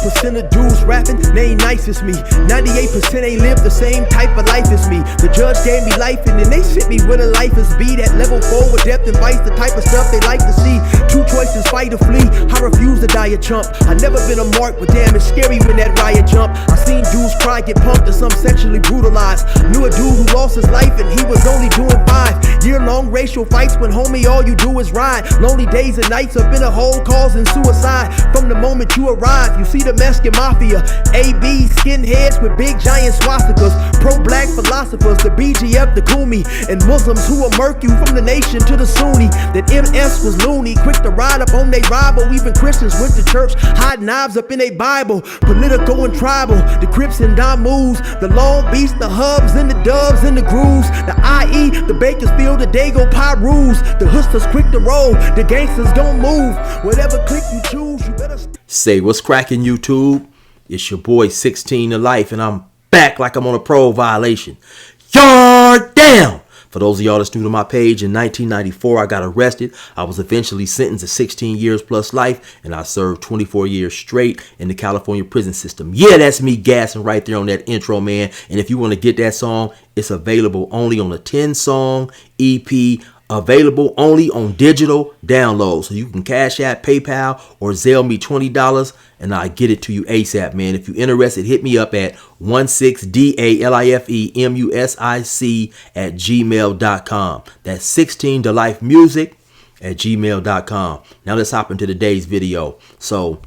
98% of dudes rapping, they ain't nice as me. 98% ain't live the same type of life as me. The judge gave me life and then they sent me where the life is be. That level 4 with depth and vice, the type of stuff they like to see. Two choices, fight or flee. I refuse to die a chump. I never been a mark, but damn, it's scary when that riot jump. I seen dudes cry, get pumped, and some sexually brutalized. Knew a dude who lost his life and he was only doing 5 year-long racial fights when homie all you do is ride. Lonely days and nights up in a hole causing suicide. From the moment you arrive, you see the Mexican mafia, AB skinheads with big giant swastikas, pro-black philosophers, the BGF, the Kumi, and Muslims who will murk you from the nation to the Sunni. That MS was loony, quick to ride up on they rival. Even Christians went to church, hide knives up in a Bible. Political and tribal, the Crips and Damus, the Long Beach, the Hubs and the Dubs and the Grooves, the IE, the Bakersfield, the Dago Pyrus, the Hustlers quick to roll, the gangsters don't move. Whatever click you choose, you better say what's cracking, YouTube. It's your boy 16 to Life, and I'm back like I'm on a parole violation. Yard down! For those of y'all that's new to my page, in 1994, I got arrested. I was eventually sentenced to 16 years plus life, and I served 24 years straight in the California prison system. Yeah, that's me gassing right there on that intro, man. And if you want to get that song, it's available only on a 10-song EP, available only on digital download. So you can Cash App, PayPal, or Zelle me $20, and I get it to you ASAP, man. If you're interested, hit me up at 16DALIFEMUSIC@gmail.com. That's 16tolifemusic@gmail.com. Now let's hop into today's video. So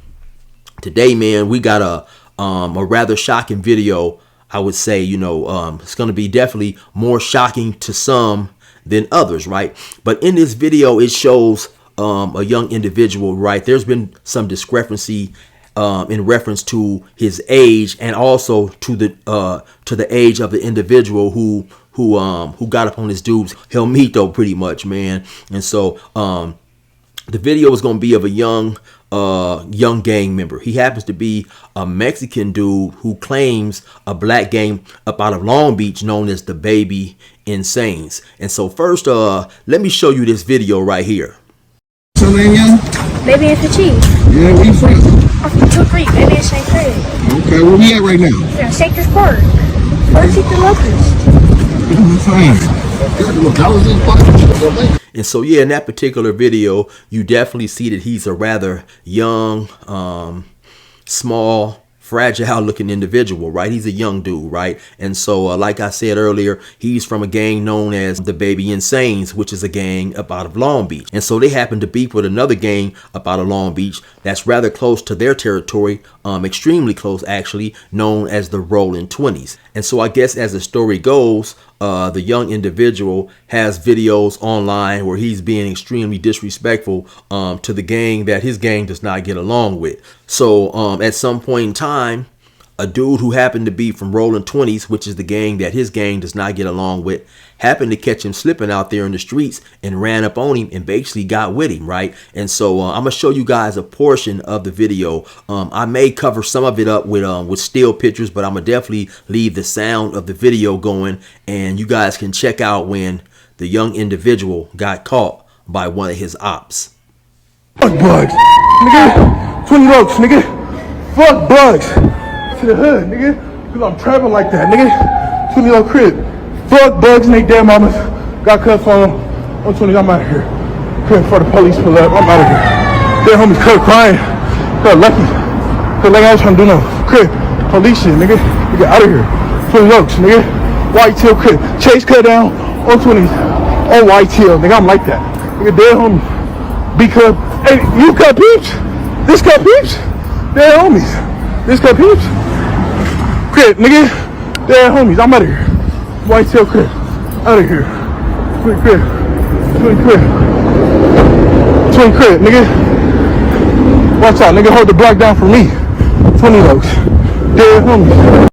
today, man, we got a rather shocking video. I would say, it's going to be definitely more shocking to some than others, right? But in this video, it shows a young individual, right? There's been some discrepancy in reference to his age, and also to the age of the individual who got up on this dude's helmito, pretty much, man. And so the video is going to be of a young gang member. He happens to be a Mexican dude who claims a black gang up out of Long Beach known as the Baby Insanes. And so first, let me show you this video right here. What's your name, young? Baby Infantry. Yeah, where you from? I'm from Crip, baby in St. Crip. Okay, where we at right now? We're in Sacred Park. Let's eat the locusts. And so, yeah, in that particular video, you definitely see that he's a rather young, small, fragile looking individual, right? He's a young dude, right? And so, like I said earlier, he's from a gang known as the Baby Insanes, which is a gang up out of Long Beach. And so they happen to beef with another gang up out of Long Beach that's rather close to their territory, extremely close actually, known as the Rolling 20s. And so I guess as the story goes, the young individual has videos online where he's being extremely disrespectful to the gang that his gang does not get along with. So at some point in time, a dude who happened to be from Rolling 20s, which is the gang that his gang does not get along with, happened to catch him slipping out there in the streets and ran up on him and basically got with him, right? And so I'm gonna show you guys a portion of the video. I may cover some of it up with still pictures, but I'm gonna definitely leave the sound of the video going, and you guys can check out when the young individual got caught by one of his ops. Fuck bugs, nigga. 20 locs, nigga. Fuck bugs. To the hood, nigga. Cause I'm trapping like that, nigga. 20 loc crib. Fuck bugs and they dead mamas. Got cuffs on 20. I'm out of here. Crib for the police pull up. I'm out of here. Their homies cut crying. Cut lucky. Cause like I was trying to do no crib. Police shit, nigga. We get out of here. 20 locs, nigga. White tail crib. Chase cut down on 20s. On white tail, nigga. I'm like that. Nigga, dead homies. B cup. Hey, you cut peeps? This cut peeps? Dead homies. This cut peeps? Crip, nigga. Dead homies. I'm out of here. White tail crib. Out of here. 20 crib. 20 crib. 20 crib, nigga. Watch out, nigga. Hold the block down for me. 20 locs. Dead homies.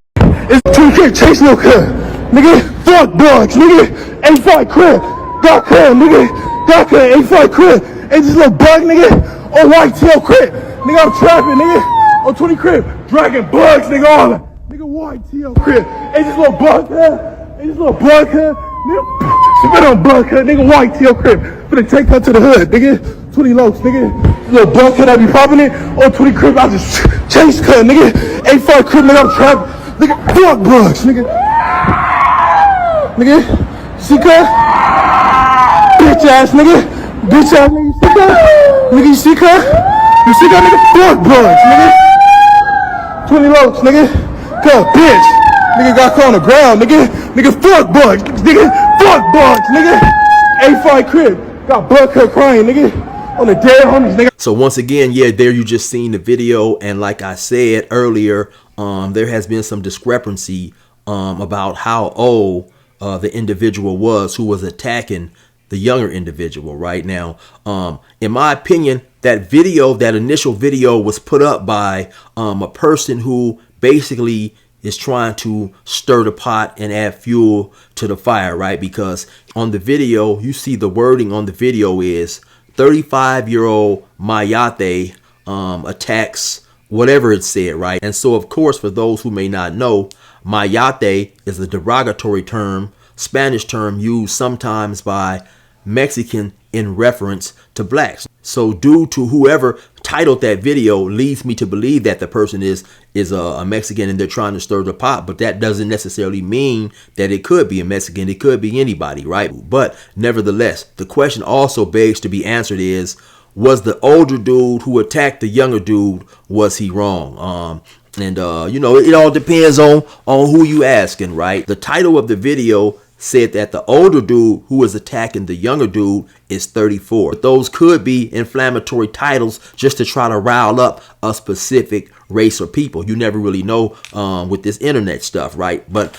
It's 20 crib. Chase no cut. Nigga. Fuck bugs, nigga. A5 crib. Got crib, nigga. Got crib. A5 crib. Ain't this little bug, nigga. On white tail crib. Nigga, I'm trapping, nigga. On 20 crib. Dragging bugs, nigga. All that. Nigga, white tail crib. Ain't this little bug, huh? Ain't this little bug, huh? Nigga, spit on bug, huh? Nigga, white tail crib. Finna take her to the hood, nigga. 20 locs, nigga. Little blunt cut, I be popping it. Or 20 Crip, I just chase cut, nigga. 8-5 Crip, nigga, I'm trapped. Nigga, fuck bugs, nigga. Nigga, see cut? Bitch ass nigga. Bitch ass nigga, see cut? Nigga, you see cut? You see cut, nigga? Fuck bugs, nigga. 20 loads, nigga. Cut, bitch. Nigga got caught on the ground, nigga. Nigga, fuck bugs. Nigga, fuck bugs, nigga. 8-5 Crip. Got blood cut crying, nigga. On the dead homies, nigga. So once again, yeah, there you just seen the video, and like I said earlier, there has been some discrepancy about how old the individual was who was attacking the younger individual. Right now, in my opinion, that initial video was put up by a person who basically is trying to stir the pot and add fuel to the fire, right? Because on the video, you see the wording on the video is 35-year-old Mayate attacks whatever it said, right? And so, of course, for those who may not know, Mayate is a derogatory term, Spanish term used sometimes by Mexican in reference to blacks. So due to whoever titled that video leads me to believe that the person is a Mexican and they're trying to stir the pot, but that doesn't necessarily mean that it could be a Mexican. It could be anybody, right? But nevertheless, the question also begs to be answered is, was the older dude who attacked the younger dude, was he wrong? You know, it all depends on who you asking, right? The title of the video said that the older dude who is attacking the younger dude is 34. But those could be inflammatory titles just to try to rile up a specific race or people. You never really know with this internet stuff, right? But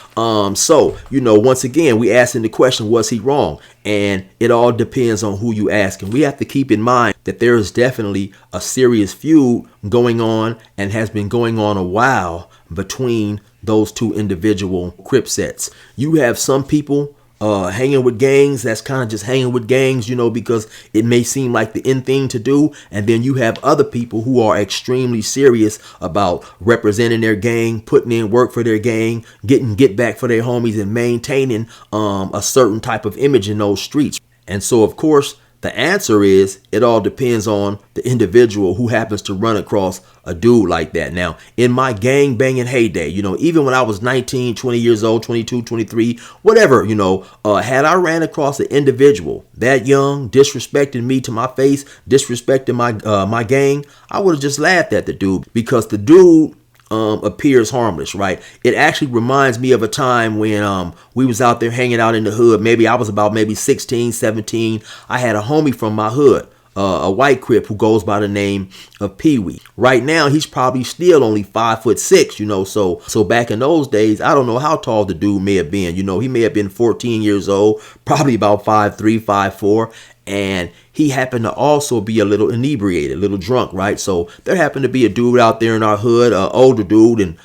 so, you know, once again, we asking the question, was he wrong? And it all depends on who you ask. And we have to keep in mind that there is definitely a serious feud going on and has been going on a while between those two individual Crip sets. You have some people hanging with gangs that's kind of just hanging with gangs, you know, because it may seem like the in thing to do. And then you have other people who are extremely serious about representing their gang, putting in work for their gang, getting get back for their homies, and maintaining a certain type of image in those streets. And so, of course, the answer is it all depends on the individual who happens to run across a dude like that. Now, in my gang banging heyday, you know, even when I was 19, 20 years old, 22, 23, whatever, you know, had I ran across an individual that young, disrespecting me to my face, disrespecting my gang, I would have just laughed at the dude, because the dude appears harmless, right? It actually reminds me of a time when we was out there hanging out in the hood. Maybe I was about 16, 17. I had a homie from my hood, a white Crip who goes by the name of Pee Wee. Right now, he's probably still only 5'6", you know. So back in those days, I don't know how tall the dude may have been. You know, he may have been 14 years old, probably about 5'3", 5'4". And he happened to also be a little inebriated, a little drunk, right? So there happened to be a dude out there in our hood, an older dude, and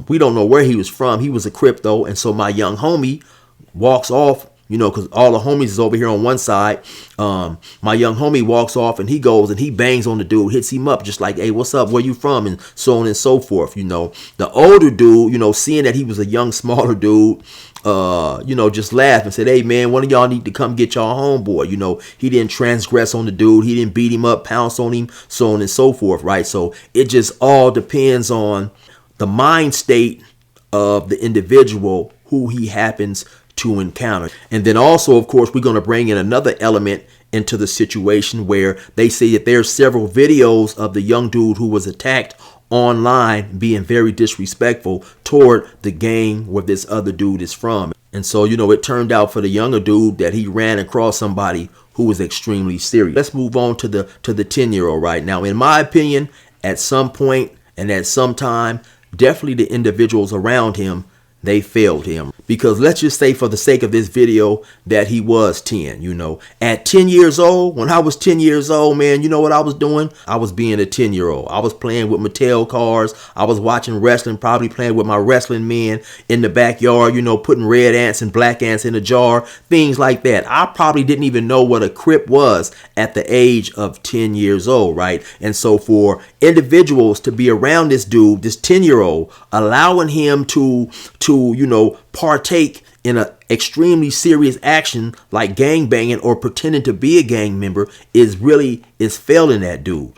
we don't know where he was from. He was a Crip though, and so my young homie walks off, you know, because all the homies is over here on one side. My young homie walks off and he goes and he bangs on the dude, hits him up just like, hey, what's up? Where you from? And so on and so forth, you know. The older dude, you know, seeing that he was a young, smaller dude, you know, just laughed and said, hey, man, one of y'all need to come get y'all homeboy. You know, he didn't transgress on the dude. He didn't beat him up, pounce on him, so on and so forth, right? So it just all depends on the mind state of the individual who he happens to encounter. And then also, of course, we're going to bring in another element into the situation where they say that there's several videos of the young dude who was attacked online being very disrespectful toward the gang where this other dude is from. And so, you know, it turned out for the younger dude that he ran across somebody who was extremely serious. Let's move on to the 10-year-old right now. In my opinion, at some point and at some time, definitely the individuals around him, they failed him. Because let's just say for the sake of this video that he was 10, you know. At 10 years old, when I was 10 years old, man, you know what I was doing? I was being a 10-year-old. I was playing with Mattel cars. I was watching wrestling, probably playing with my wrestling men in the backyard, you know, putting red ants and black ants in a jar, things like that. I probably didn't even know what a Crip was at the age of 10 years old, right? And so for individuals to be around this dude, this 10-year-old, allowing him to you know, partake in an extremely serious action like gang banging or pretending to be a gang member is failing that dude.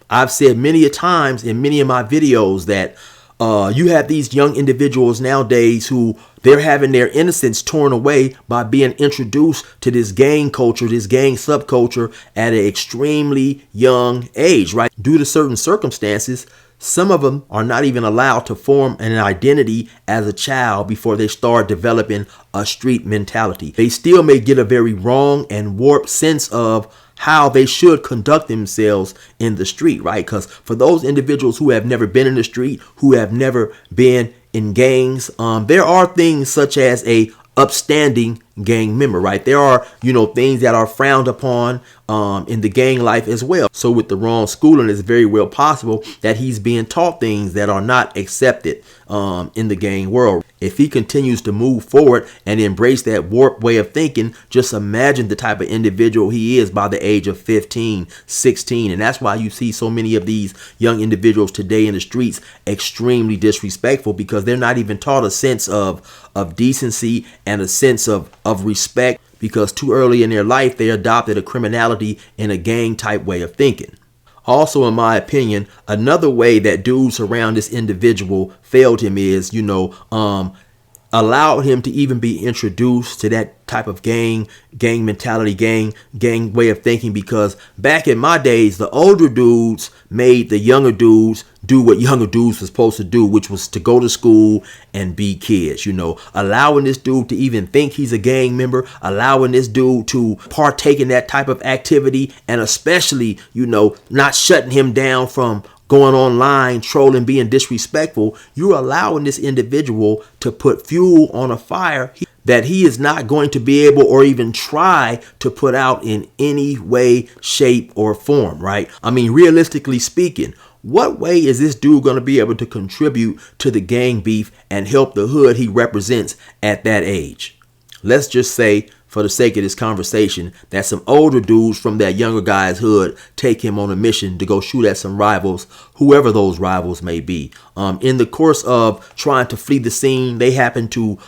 I've said many a times in many of my videos that you have these young individuals nowadays who they're having their innocence torn away by being introduced to this gang culture, this gang subculture at an extremely young age, right? Due to certain circumstances, some of them are not even allowed to form an identity as a child before they start developing a street mentality. They still may get a very wrong and warped sense of how they should conduct themselves in the street, right? Because for those individuals who have never been in the street, who have never been in gangs, there are things such as a upstanding gang member, right? There are, things that are frowned upon in the gang life as well. So with the wrong schooling, it's very well possible that he's being taught things that are not accepted in the gang world. If he continues to move forward and embrace that warped way of thinking, just imagine the type of individual he is by the age of 15, 16. And that's why you see so many of these young individuals today in the streets extremely disrespectful, because they're not even taught a sense of decency and a sense of respect, because too early in their life they adopted a criminality and a gang type way of thinking. Also, in my opinion, another way that dudes around this individual failed him is, allowed him to even be introduced to that type of gang mentality, gang way of thinking, because back in my days, the older dudes made the younger dudes do what younger dudes were supposed to do, which was to go to school and be kids, allowing this dude to even think he's a gang member, allowing this dude to partake in that type of activity, and especially, not shutting him down from going online, trolling, being disrespectful. You're allowing this individual to put fuel on a fire that he is not going to be able or even try to put out in any way, shape, or form, right? I mean, realistically speaking, what way is this dude going to be able to contribute to the gang beef and help the hood he represents at that age? Let's just say, for the sake of this conversation, that some older dudes from that younger guy's hood take him on a mission to go shoot at some rivals, whoever those rivals may be. In the course of trying to flee the scene, they happen to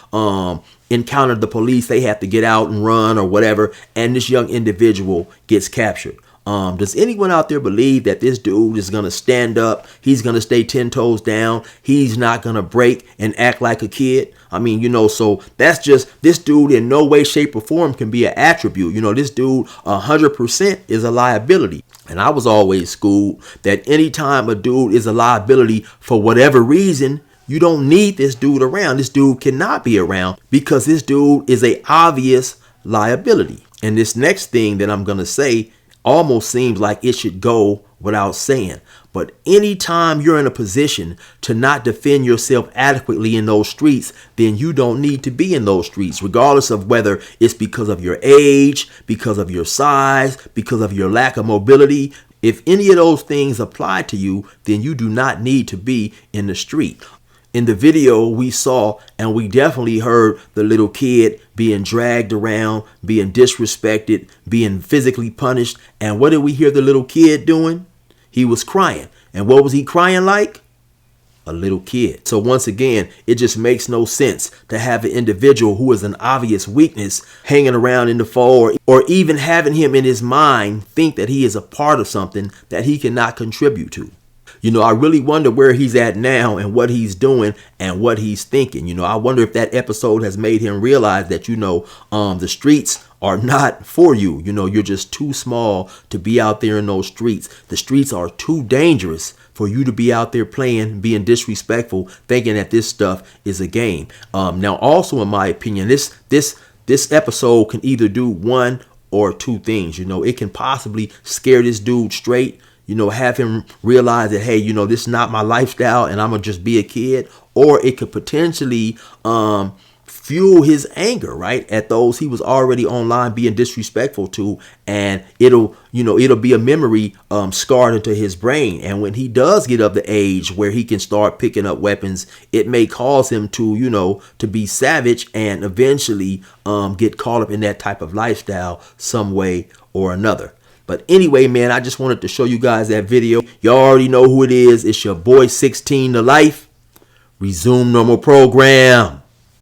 encounter the police. They have to get out and run or whatever, and this young individual gets captured. Does anyone out there believe that this dude is going to stand up? He's going to stay 10 toes down. He's not going to break and act like a kid. I mean, so that's just, this dude in no way, shape, or form can be an attribute. This dude 100% is a liability. And I was always schooled that anytime a dude is a liability for whatever reason, you don't need this dude around. This dude cannot be around because this dude is a obvious liability. And this next thing that I'm going to say almost seems like it should go without saying. But anytime you're in a position to not defend yourself adequately in those streets, then you don't need to be in those streets, regardless of whether it's because of your age, because of your size, because of your lack of mobility. If any of those things apply to you, then you do not need to be in the street. In the video we saw, and we definitely heard the little kid being dragged around, being disrespected, being physically punished. And what did we hear the little kid doing? He was crying. And what was he crying like? A little kid. So once again, it just makes no sense to have an individual who is an obvious weakness hanging around in the fold, or even having him in his mind think that he is a part of something that he cannot contribute to. I really wonder where he's at now and what he's doing and what he's thinking. I wonder if that episode has made him realize that, the streets are not for you. You're just too small to be out there in those streets. The streets are too dangerous for you to be out there playing, being disrespectful, thinking that this stuff is a game. Now, also, in my opinion, this episode can either do one or two things. It can possibly scare this dude straight, have him realize that, hey, this is not my lifestyle and I'm going to just be a kid. Or it could potentially fuel his anger, right, at those he was already online being disrespectful to. And it'll be a memory scarred into his brain. And when he does get of the age where he can start picking up weapons, it may cause him to, to be savage and eventually get caught up in that type of lifestyle some way or another. But anyway, man, I just wanted to show you guys that video. Y'all already know who it is. It's your boy 16 to life. Resume normal program.